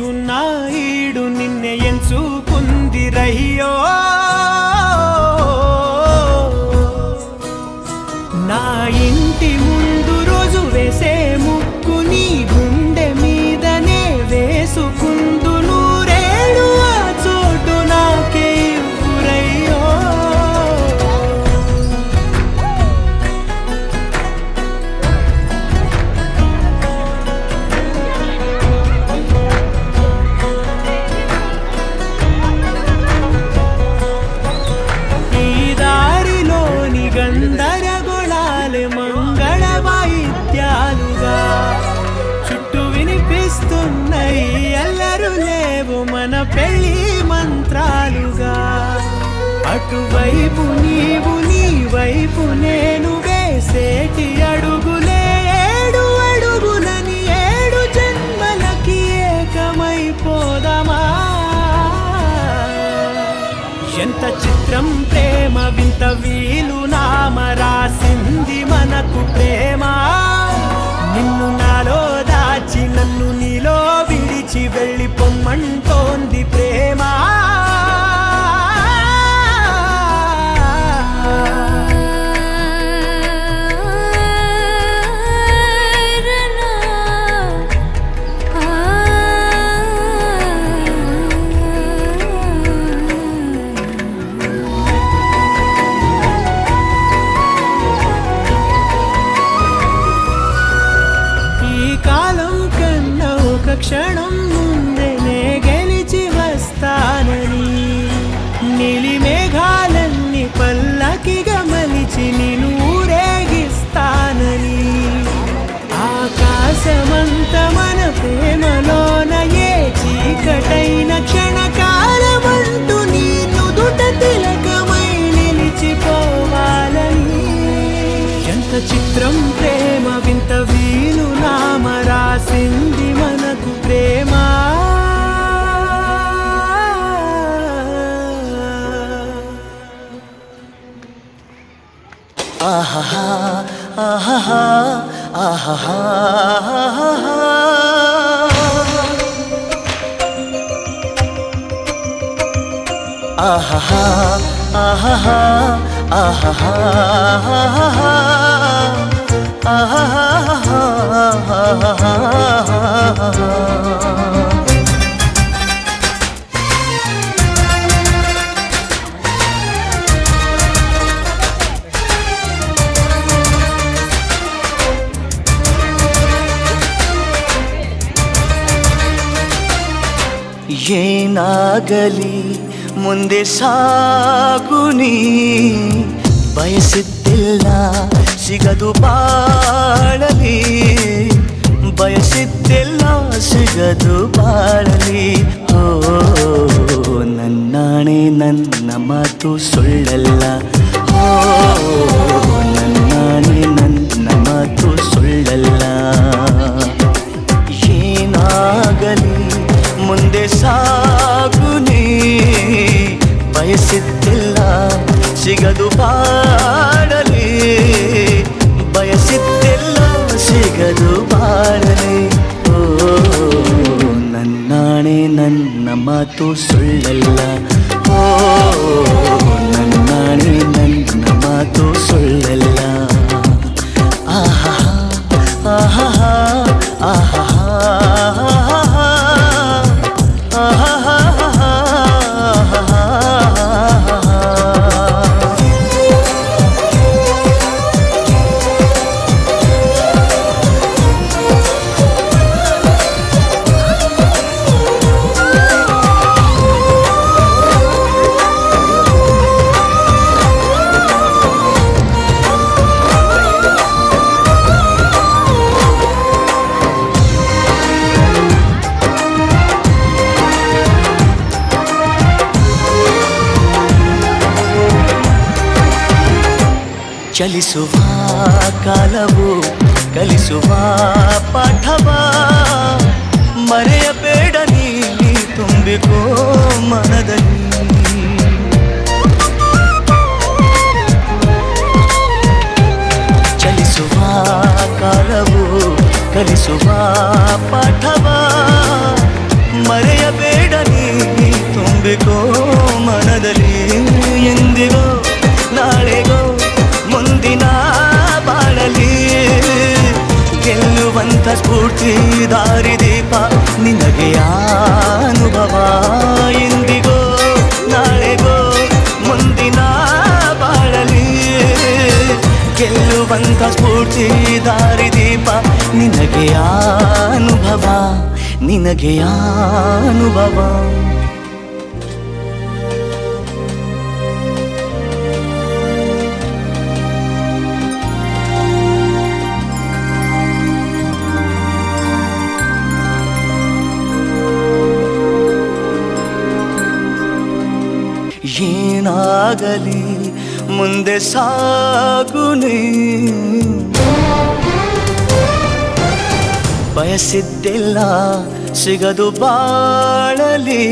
ఉన్న ఈడు నిన్నే ఎంచుకుందిరయ్యో నా ఇంటి ముందు రోజు వేసే ముక్కు నీ గుండె మీదనే వేసుకుందు నూరేడు ఆ చోటు నాకే ఇవ్వురయ్యో ఈ దారిలోని గందరగోళాలే మంగళ వాయిద్యాలుగా చుట్టూ వినిపిస్తున్నాయి ఎల్లరు లేవు మన పెళ్లి మంత్రాలుగా అటువైపు నీవు నీ వైపు నేను వేసేటి అడుగులే ఏడు అడుగులని ఏడు జన్మలకి ఏకమైపోదామా ఎంత చిత్రం ప్రేమ వింత వీలు నామ రాసింది మనకు ప్రేమ నిన్ను నాలో దాచి నన్ను నీలో విడిచి వెళ్ళిపోమ్మంటోంది ప్రేమ క్షణం ముందేనే గెలిచి వస్తానని నీలి మేఘాలన్నీ పల్లకిగా మలిచి నిన్ను ఊరేగిస్తానని ఆకాశమంత మన ప్రేమలోన ఏ చీకటైన క్షణకాలమంటూ నీ నుదుట తిలకమై నిలిచిపోవాలని ఎంత చిత్రం ప్రేమ వింత వీలు నామ రాసింది మనకు ప్రేమ ఆహా ఆహా ఆహా ఆహా ఆహా ಏನಾಗಲಿ ಮುಂದೆ ಸಾಗುನಿ ಬಯಸಿದ್ದಿಲ್ಲ ಸಿಗದು ಬಾಳಲಿ ಬಯಸಿದ್ದಿಲ್ಲ ಸಿಗದು ಬಾಳಲಿ ಓ ನನ್ನಾಣೆ ನನ್ನ ಮಾತು ಸುಳ್ಳಲ್ಲ ಓ ನನ್ನಾಣೆ ನನ್ನ ಮಾತು ಸುಳ್ಳಲ್ಲ ಏನಾಗಲಿ ಮುಂದೆ ಸಾಗುನಿ ಬಯಸಿದ್ದಿಲ್ಲ ಸಿಗದು ಬಾಳಲಿ ಬಯಸಿದ್ದಿಲ್ಲ ಸಿಗದು ಬಾಳಲಿ ಓ ನನ್ನಾಣೆ ನನ್ನ ಮಾತು ಸುಳ್ಳಲ್ಲ ಓ ನನ್ನಾಣೆ ನನ್ನ ಮಾತು ಸುಳ್ಳಲ್ಲ ಆಹಾ ಆಹಾ ಆಹಾ ಚಲಿಸುವ ಕಾಲವು ಕಲಿಸುವ ಪಾಠವ ಮರೆಯಬೇಡ ನೀ ತುಂಬಿಕೋ ಮನದಲ್ಲಿ ಚಲಿಸುವ ಕಾಲವು ಕಲಿಸುವ ಪಾಠವ ದಾರಿದೀಪ ನಿನಗೆ ಅನುಭವ ಇಂದಿಗೋ ನಾಳೆಗೋ ಮುಂದಿನ ಬಾಳಲಿ ಗೆಲ್ಲುವಂತ ಸ್ಫೂರ್ತಿ ದಾರಿದೀಪ ನಿನಗೆ ಅನುಭವ ನಿನಗೆ ಅನುಭವ ಏನಾಗಲಿ ಮುಂದೆ ಸಾಗುನಿ ಬಯಸಿದ್ದೆಲ್ಲ ಸಿಗದು ಬಾಳಲಿ